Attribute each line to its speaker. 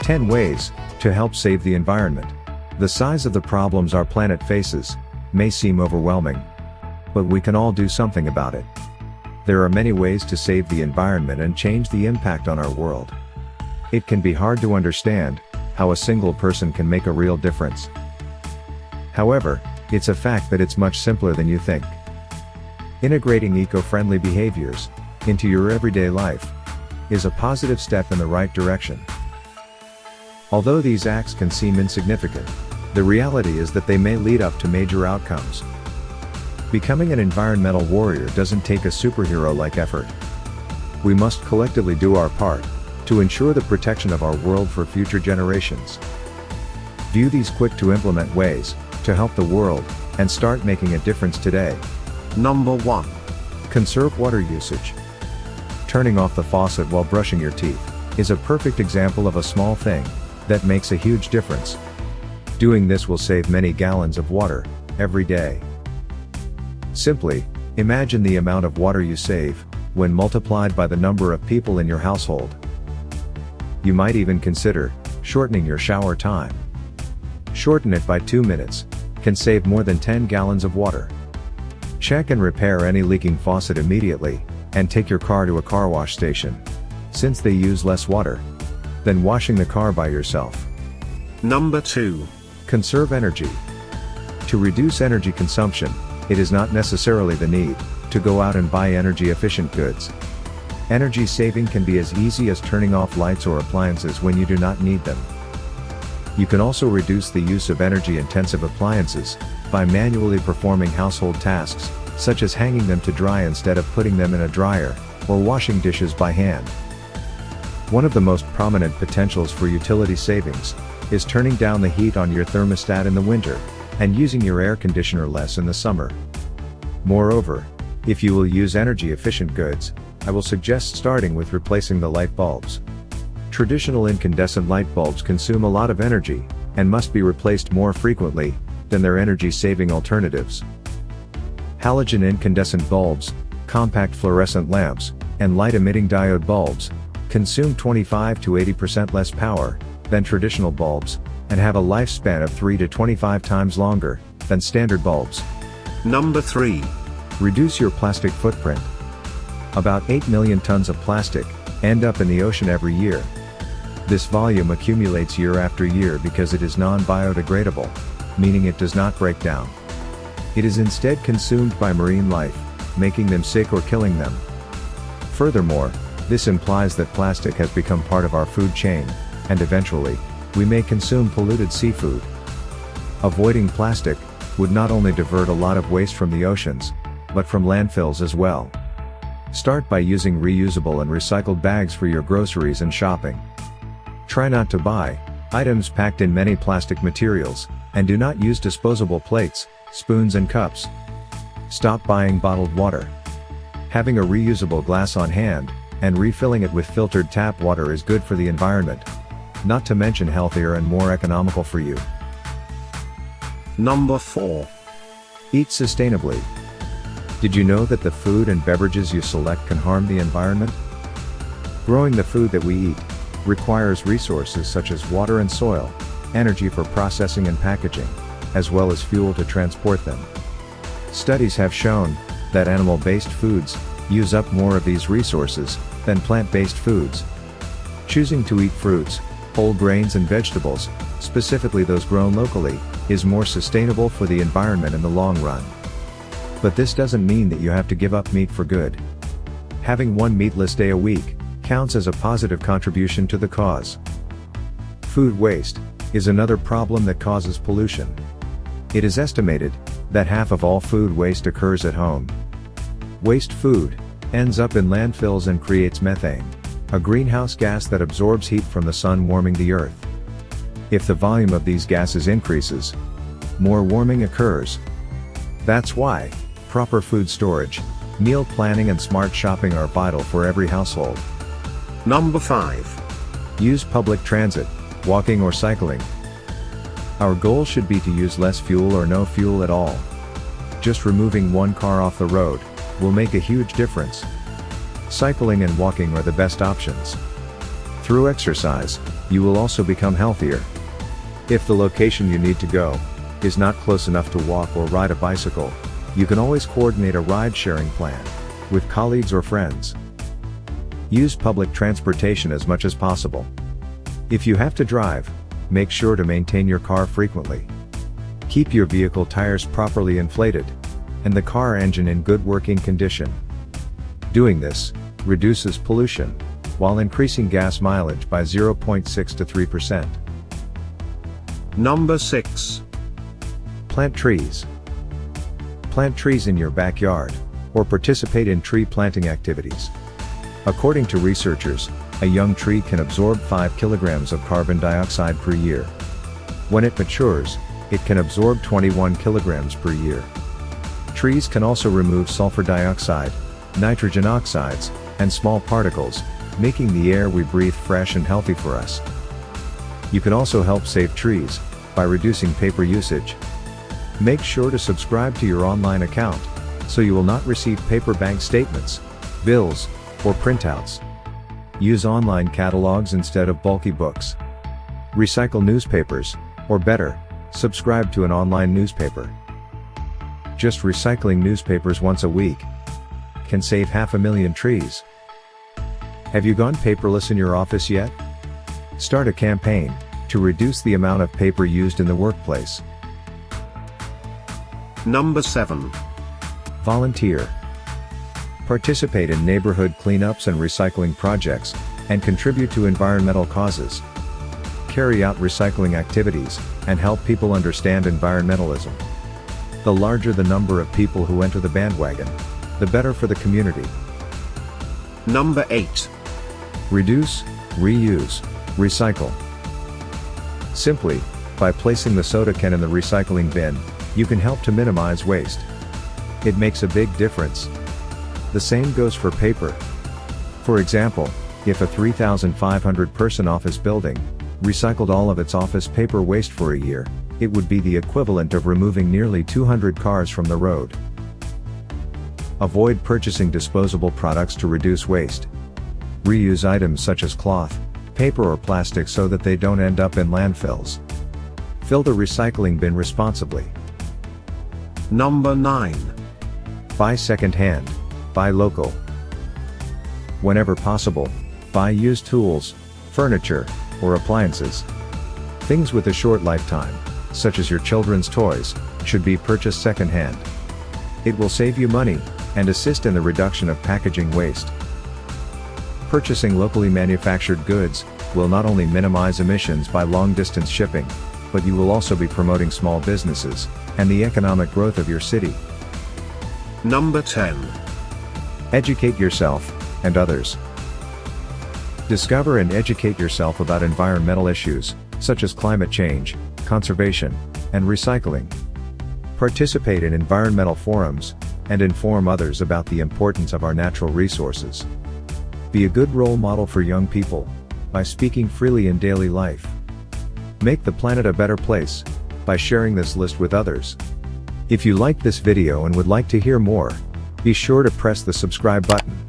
Speaker 1: 10 ways to help save the environment. The size of the problems our planet faces may seem overwhelming, but we can all do something about it. There are many ways to save the environment and change the impact on our world. It can be hard to understand how a single person can make a real difference. However, it's a fact that it's much simpler than you think. Integrating eco-friendly behaviors into your everyday life is a positive step in the right direction. Although these acts can seem insignificant, the reality is that they may lead up to major outcomes. Becoming an environmental warrior doesn't take a superhero-like effort. We must collectively do our part to ensure the protection of our world for future generations. View these quick-to-implement ways to help the world and start making a difference today.
Speaker 2: Number 1.
Speaker 1: Conserve water usage. Turning off the faucet while brushing your teeth is a perfect example of a small thing that makes a huge difference. Doing this will save many gallons of water every day. Simply imagine the amount of water you save when multiplied by the number of people in your household. You might even consider shortening your shower time. Shorten it by 2 minutes can save more than 10 gallons of water. Check and repair any leaking faucet immediately, and take your car to a car wash station, since they use less water than washing the car by yourself.
Speaker 2: Number 2.
Speaker 1: Conserve energy. To reduce energy consumption, it is not necessarily the need to go out and buy energy-efficient goods. Energy saving can be as easy as turning off lights or appliances when you do not need them. You can also reduce the use of energy-intensive appliances by manually performing household tasks, such as hanging them to dry instead of putting them in a dryer, or washing dishes by hand. One of the most prominent potentials for utility savings is turning down the heat on your thermostat in the winter, and using your air conditioner less in the summer. Moreover, if you will use energy-efficient goods, I will suggest starting with replacing the light bulbs. Traditional incandescent light bulbs consume a lot of energy, and must be replaced more frequently than their energy-saving alternatives. Halogen incandescent bulbs, compact fluorescent lamps, and light-emitting diode bulbs consume 25 to 80% less power than traditional bulbs, and have a lifespan of 3 to 25 times longer than standard bulbs.
Speaker 2: Number 3.
Speaker 1: Reduce your plastic footprint. About 8 million tons of plastic end up in the ocean every year. This volume accumulates year after year because it is non-biodegradable, meaning it does not break down. It is instead consumed by marine life, making them sick or killing them. Furthermore, this implies that plastic has become part of our food chain, and eventually, we may consume polluted seafood. Avoiding plastic would not only divert a lot of waste from the oceans, but from landfills as well. Start by using reusable and recycled bags for your groceries and shopping. Try not to buy items packed in many plastic materials, and do not use disposable plates, spoons and cups. Stop buying bottled water. Having a reusable glass on hand, and refilling it with filtered tap water is good for the environment, not to mention healthier and more economical for you.
Speaker 2: Number 4.
Speaker 1: Eat sustainably. Did you know that the food and beverages you select can harm the environment? Growing the food that we eat requires resources such as water and soil, energy for processing and packaging, as well as fuel to transport them. Studies have shown that animal-based foods use up more of these resources than plant-based foods. Choosing to eat fruits, whole grains and vegetables, specifically those grown locally, is more sustainable for the environment in the long run. But this doesn't mean that you have to give up meat for good. Having one meatless day a week counts as a positive contribution to the cause. Food waste is another problem that causes pollution. It is estimated that half of all food waste occurs at home. Waste food ends up in landfills and creates methane, a greenhouse gas that absorbs heat from the sun, warming the earth. If the volume of these gases increases, more warming occurs. That's why proper food storage, meal planning and smart shopping are vital for every household.
Speaker 2: Number 5.
Speaker 1: Use public transit, walking or cycling. Our goal should be to use less fuel or no fuel at all. Just removing one car off the road will make a huge difference. Cycling and walking are the best options. Through exercise, you will also become healthier. If the location you need to go is not close enough to walk or ride a bicycle, you can always coordinate a ride-sharing plan with colleagues or friends. Use public transportation as much as possible. If you have to drive, make sure to maintain your car frequently. Keep your vehicle tires properly inflated and the car engine in good working condition. Doing this reduces pollution while increasing gas mileage by 0.6 to 3%.
Speaker 2: Number 6.
Speaker 1: Plant trees. Plant trees in your backyard or participate in tree planting activities. According to researchers, a young tree can absorb 5 kilograms of carbon dioxide per year. When it matures, it can absorb 21 kilograms per year. Trees can also remove sulfur dioxide, nitrogen oxides, and small particles, making the air we breathe fresh and healthy for us. You can also help save trees by reducing paper usage. Make sure to subscribe to your online account so you will not receive paper bank statements, bills, or printouts. Use online catalogs instead of bulky books. Recycle newspapers, or better, subscribe to an online newspaper. Just recycling newspapers once a week can save 500,000 trees. Have you gone paperless in your office yet? Start a campaign to reduce the amount of paper used in the workplace.
Speaker 2: Number 7.
Speaker 1: Volunteer. Participate in neighborhood cleanups and recycling projects, and contribute to environmental causes. Carry out recycling activities, and help people understand environmentalism. The larger the number of people who enter the bandwagon, the better for the community.
Speaker 2: Number 8.
Speaker 1: Reduce, reuse, recycle. Simply, by placing the soda can in the recycling bin, you can help to minimize waste. It makes a big difference. The same goes for paper. For example, if a 3,500 person office building recycled all of its office paper waste for a year, it would be the equivalent of removing nearly 200 cars from the road. Avoid purchasing disposable products to reduce waste. Reuse items such as cloth, paper or plastic so that they don't end up in landfills. Fill the recycling bin responsibly.
Speaker 2: Number 9.
Speaker 1: Buy second-hand, buy local. Whenever possible, buy used tools, furniture, or appliances. Things with a short lifetime, such as your children's toys, should be purchased second-hand. It will save you money and assist in the reduction of packaging waste. Purchasing locally manufactured goods will not only minimize emissions by long-distance shipping, but you will also be promoting small businesses and the economic growth of your city.
Speaker 2: Number 10.
Speaker 1: Educate yourself and others. Discover and educate yourself about environmental issues, such as climate change, conservation, and recycling. Participate in environmental forums, and inform others about the importance of our natural resources. Be a good role model for young people by speaking freely in daily life. Make the planet a better place by sharing this list with others. If you liked this video and would like to hear more, be sure to press the subscribe button.